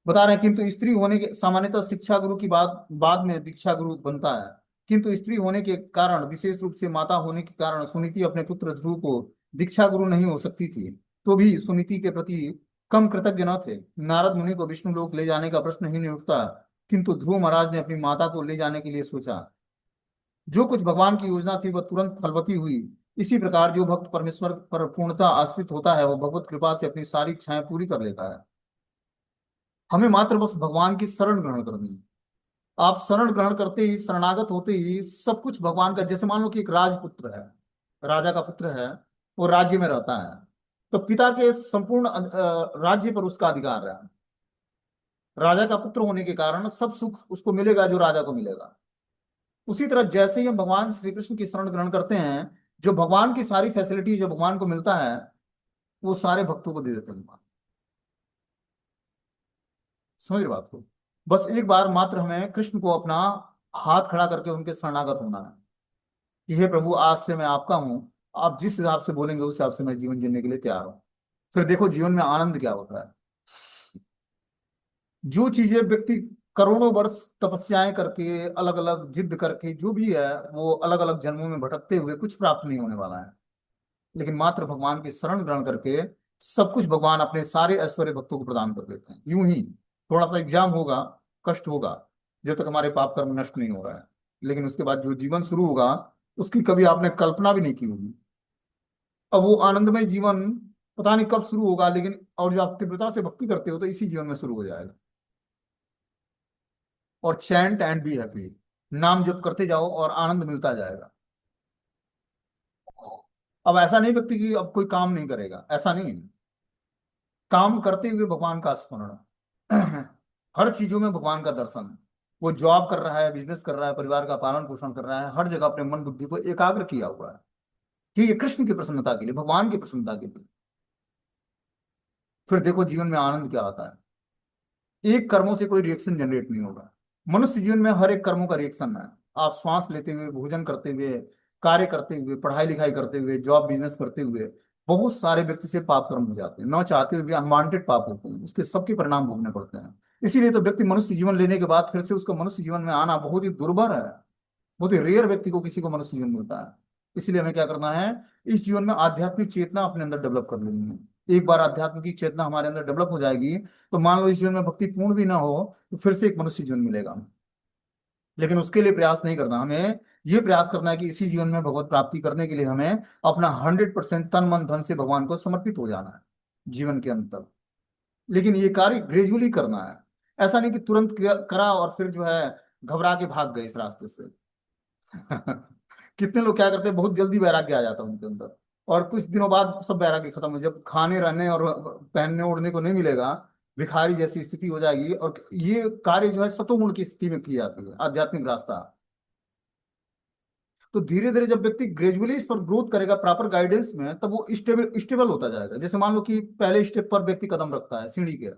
बता रहे हैं किंतु स्त्री होने के सामान्यतः शिक्षा गुरु की बाद में दीक्षा गुरु बनता है, किंतु स्त्री होने के कारण, विशेष रूप से माता होने के कारण सुनीति अपने पुत्र ध्रुव को दीक्षा गुरु नहीं हो सकती थी। तो भी सुनीति के प्रति कम कृतज्ञ न थे। नारद मुनि को विष्णु लोक ले जाने का प्रश्न ही नहीं उठता किंतु ध्रुव महाराज ने अपनी माता को ले जाने के लिए सोचा। जो कुछ भगवान की योजना थी वह तुरंत फलवती हुई। इसी प्रकार जो भक्त परमेश्वर पर पूर्णतः आश्रित होता है वह भगवत कृपा से अपनी सारी इच्छाएं पूरी कर लेता है। हमें मात्र बस भगवान की शरण ग्रहण करनी है। आप शरण ग्रहण करते ही, शरणागत होते ही सब कुछ भगवान का, जैसे मान लो कि एक राजपुत्र है, राजा का पुत्र है, वो राज्य में रहता है, तो पिता के संपूर्ण राज्य पर उसका अधिकार है। राजा का पुत्र होने के कारण सब सुख उसको मिलेगा जो राजा को मिलेगा। उसी तरह जैसे ही हम भगवान श्री कृष्ण की शरण ग्रहण करते हैं, जो भगवान की सारी फैसिलिटी जो भगवान को मिलता है वो सारे भक्तों को दे देते हैं। समझ रहे बात को? बस एक बार मात्र हमें कृष्ण को अपना हाथ खड़ा करके उनके शरणागत होना है कि हे प्रभु, आज से मैं आपका हूं। आप जिस हिसाब से बोलेंगे उस हिसाब से मैं जीवन जीने के लिए तैयार हूं। फिर देखो जीवन में आनंद क्या होता है। जो चीजें व्यक्ति करोड़ों वर्ष तपस्याएं करके, अलग अलग जिद करके, जो भी है वो अलग अलग जन्मों में भटकते हुए कुछ प्राप्त नहीं होने वाला है। लेकिन मात्र भगवान की शरण ग्रहण करके सब कुछ भगवान अपने सारे ऐश्वर्य भक्तों को प्रदान कर देते हैं। यूं ही थोड़ा सा एग्जाम होगा, कष्ट होगा, जब तक हमारे पाप कर्म नष्ट नहीं हो रहा है। लेकिन उसके बाद जो जीवन शुरू होगा उसकी कभी आपने कल्पना भी नहीं की होगी। अब वो आनंदमय जीवन पता नहीं कब शुरू होगा, लेकिन और जो आप तीव्रता से भक्ति करते हो तो इसी जीवन में शुरू हो जाएगा। और चैंट एंड बी हैप्पी, नाम जप करते जाओ और आनंद मिलता जाएगा। अब ऐसा नहीं व्यक्ति कि अब कोई काम नहीं करेगा, ऐसा नहीं है। काम करते हुए भगवान का स्मरण हर चीजों में भगवान का दर्शन। वो जॉब कर रहा है, बिजनेस कर रहा है, परिवार का पालन पोषण कर रहा है, हर जगह अपने मन बुद्धि को एकाग्र किया हुआ है कि ये कृष्ण की प्रसन्नता के लिए, भगवान की प्रसन्नता के लिए। फिर देखो जीवन में आनंद क्या आता है। एक कर्मों से कोई रिएक्शन जनरेट नहीं होगा। मनुष्य जीवन में हर एक कर्मों का रिएक्शन है। आप श्वास लेते हुए, भोजन करते हुए, कार्य करते हुए, पढ़ाई लिखाई करते हुए, जॉब बिजनेस करते हुए बहुत सारे व्यक्ति से पाप कर्म हो जाते हैं, न चाहते हुए भी अनवांटेड पाप होते हैं, उसके सबके परिणाम भोगने पड़ते हैं। इसीलिए तो व्यक्ति मनुष्य जीवन लेने के बाद फिर से उसको मनुष्य जीवन में आना बहुत ही दुर्भर है। बहुत ही रेयर व्यक्ति को किसी को मनुष्य जीवन मिलता है। इसलिए हमें क्या करना है, इस जीवन में आध्यात्मिक चेतना अपने अंदर डेवलप कर लेनी है। एक बार आध्यात्मिक चेतना हमारे अंदर डेवलप हो जाएगी तो मान लो इस जीवन में भक्ति पूर्ण भी ना हो तो फिर से एक मनुष्य जीवन मिलेगा। लेकिन उसके लिए प्रयास नहीं करना, हमें ये प्रयास करना है कि इसी जीवन में भगवत प्राप्ति करने के लिए हमें अपना 100% तन मन धन से भगवान को समर्पित हो जाना है जीवन के अंत तक। लेकिन ये कार्य ग्रेजुअली करना है। ऐसा नहीं कि तुरंत करा और फिर जो है घबरा के भाग गए इस रास्ते से। कितने लोग क्या करते हैं, बहुत जल्दी वैराग्य आ जाता है उनके अंदर, और कुछ दिनों बाद सब वैराग्य खत्म हो, जब खाने रहने और पहनने ओढ़ने को नहीं मिलेगा, भिखारी जैसी स्थिति हो जाएगी। और ये कार्य जो है सतोगुण की स्थिति में की जाती है, आध्यात्मिक रास्ता। तो धीरे धीरे जब व्यक्ति ग्रेजुअली इस पर ग्रोथ करेगा प्रॉपर गाइडेंस में, तब वो स्टेबल स्टेबल होता जाएगा। जैसे मान लो कि पहले स्टेप पर व्यक्ति कदम रखता है सीढ़ी के,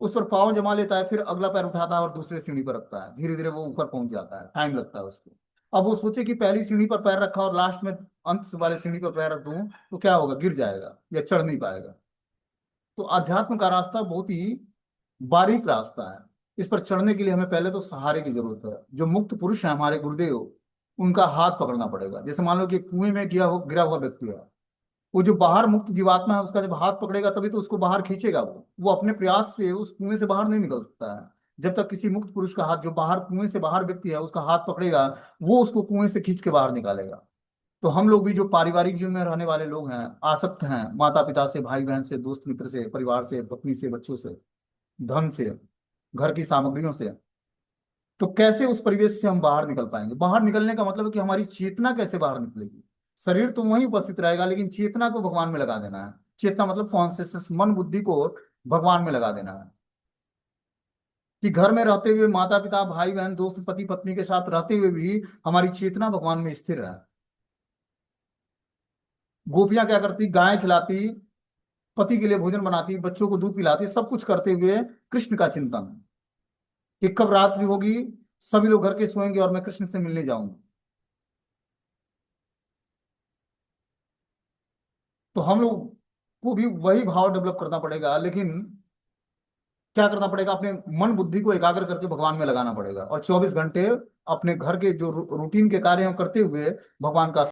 उस पर पाँव जमा लेता है, फिर अगला पैर उठाता है और दूसरे सीढ़ी पर रखता है, धीरे धीरे वो ऊपर पहुंच जाता है, टाइम लगता है उसको। अब वो सोचे कि पहली सीढ़ी पर पैर रखा और लास्ट में अंत वाले सीढ़ी पर पैर रख दूं तो क्या होगा, गिर जाएगा या चढ़ नहीं पाएगा। तो अध्यात्म का रास्ता बहुत ही बारीक रास्ता है। इस पर चढ़ने के लिए हमें पहले तो सहारे की जरूरत है। जो मुक्त पुरुष है हमारे गुरुदेव, उनका हाथ पकड़ना पड़ेगा। जैसे मान लो कि कुएं में गिरा हुआ व्यक्ति है, वो जो बाहर मुक्त जीवात्मा है उसका जब हाथ पकड़ेगा तभी तो उसको बाहर खींचेगा। वो अपने प्रयास से उस कुएं से बाहर नहीं निकल सकता है। जब तक किसी मुक्त पुरुष का हाथ, जो बाहर कुएं से बाहर व्यक्ति है उसका हाथ पकड़ेगा, वो उसको कुएं से खींच के बाहर निकालेगा। तो हम लोग भी जो पारिवारिक जीवन में रहने वाले लोग हैं, आसक्त हैं माता पिता से, भाई बहन से, दोस्त मित्र से, परिवार से, पत्नी से, बच्चों से, धन से, घर की सामग्रियों से, तो कैसे उस परिवेश से हम बाहर निकल पाएंगे? बाहर निकलने का मतलब है कि हमारी चेतना कैसे बाहर निकलेगी। शरीर तो वहीं उपस्थित रहेगा लेकिन चेतना को भगवान में लगा देना है। चेतना मतलब कॉन्शियसनेस, मन बुद्धि को भगवान में लगा देना है। कि घर में रहते हुए माता पिता, भाई बहन, दोस्त, पति पत्नी के साथ रहते हुए भी हमारी चेतना भगवान में स्थिर है। गोपियां क्या करती, गाय खिलाती, पति के लिए भोजन बनाती, बच्चों को दूध पिलाती, सब कुछ करते हुए कृष्ण का चिंतन कि कब रात्रि होगी, सभी लोग घर के सोएंगे और मैं कृष्ण से मिलने जाऊंगा। तो हम लोग को भी वही भाव डेवलप करना पड़ेगा। लेकिन क्या करना पड़ेगा, अपने मन बुद्धि को एकाग्र करके भगवान में लगाना पड़ेगा और 24 घंटे अपने घर के जो रूटीन के कार्य हैं करते हुए भगवान का